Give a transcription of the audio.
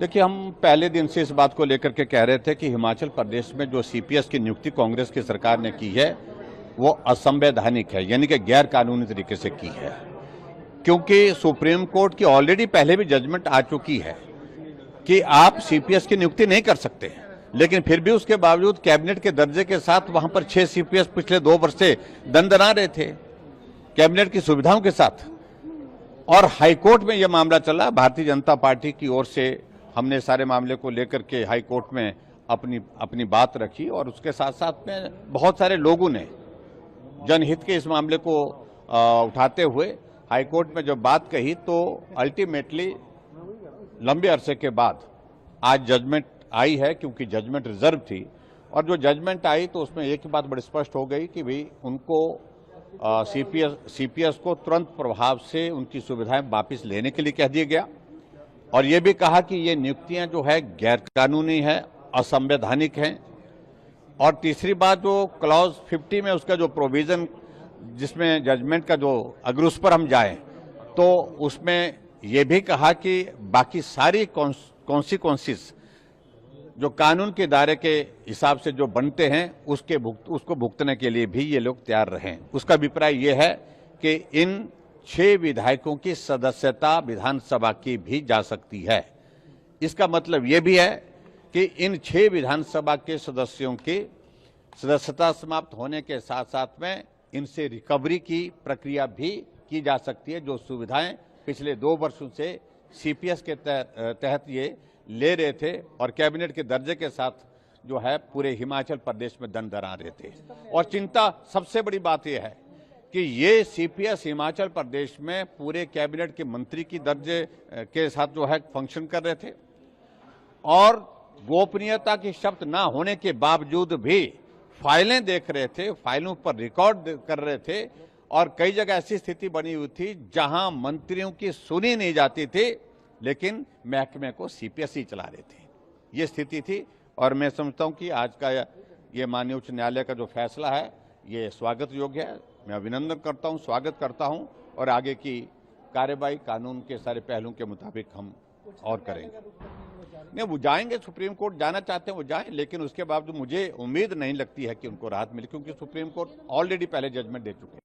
देखिए, हम पहले दिन से इस बात को लेकर के कह रहे थे कि हिमाचल प्रदेश में जो सीपीएस की नियुक्ति कांग्रेस की सरकार ने की है वो असंवैधानिक है, यानी कि गैर कानूनी तरीके से की है। क्योंकि सुप्रीम कोर्ट की ऑलरेडी पहले भी जजमेंट आ चुकी है कि आप सीपीएस की नियुक्ति नहीं कर सकते, लेकिन फिर भी उसके बावजूद कैबिनेट के दर्जे के साथ वहां पर 6 सीपीएस पिछले 2 वर्ष से दंदना रहे थे कैबिनेट की सुविधाओं के साथ। और हाईकोर्ट में यह मामला चला, भारतीय जनता पार्टी की ओर से हमने सारे मामले को लेकर के हाई कोर्ट में अपनी बात रखी और उसके साथ साथ में बहुत सारे लोगों ने जनहित के इस मामले को उठाते हुए हाई कोर्ट में जब बात कही तो अल्टीमेटली लंबे अरसे के बाद आज जजमेंट आई है, क्योंकि जजमेंट रिजर्व थी। और जो जजमेंट आई तो उसमें एक ही बात बड़ी स्पष्ट हो गई कि भाई उनको सीपीएस को तुरंत प्रभाव से उनकी सुविधाएं वापस लेने के लिए कह दिया गया और ये भी कहा कि ये नियुक्तियां जो है गैरकानूनी है, असंवैधानिक हैं। और तीसरी बात, जो क्लॉज 50 में उसका जो प्रोविजन जिसमें जजमेंट का जो अगर उस पर हम जाएं तो उसमें ये भी कहा कि बाकी सारी कॉन्सिक्वेंसेस जो कानून के दायरे के हिसाब से जो बनते हैं उसको भुगतने के लिए भी ये लोग तैयार रहें। उसका अभिप्राय ये है कि इन 6 विधायकों की सदस्यता विधानसभा की भी जा सकती है। इसका मतलब ये भी है कि इन 6 विधानसभा के सदस्यों की सदस्यता समाप्त होने के साथ साथ में इनसे रिकवरी की प्रक्रिया भी की जा सकती है। जो सुविधाएं पिछले 2 वर्षों से सीपीएस के तहत ये ले रहे थे और कैबिनेट के दर्जे के साथ जो है पूरे हिमाचल प्रदेश में दंडरा रहे थे। और चिंता सबसे बड़ी बात यह है कि ये सीपीएस हिमाचल प्रदेश में पूरे कैबिनेट के मंत्री की दर्जे के साथ जो है फंक्शन कर रहे थे और गोपनीयता की शर्त ना होने के बावजूद भी फाइलें देख रहे थे, फाइलों पर रिकॉर्ड कर रहे थे। और कई जगह ऐसी स्थिति बनी हुई थी जहां मंत्रियों की सुनी नहीं जाती थी, लेकिन महकमे को सीपीएस ही चला रहे थे। ये स्थिति थी और मैं समझता हूं कि आज का ये माननीय उच्च न्यायालय का जो फैसला है ये स्वागत योग्य है। मैं अभिनंदन करता हूं, स्वागत करता हूं और आगे की कार्यवाही कानून के सारे पहलुओं के मुताबिक हम और करेंगे। नहीं, वो जाएंगे, सुप्रीम कोर्ट जाना चाहते हैं वो जाएं, लेकिन उसके बावजूद मुझे उम्मीद नहीं लगती है कि उनको राहत मिले, क्योंकि सुप्रीम कोर्ट ऑलरेडी पहले जजमेंट दे चुके हैं।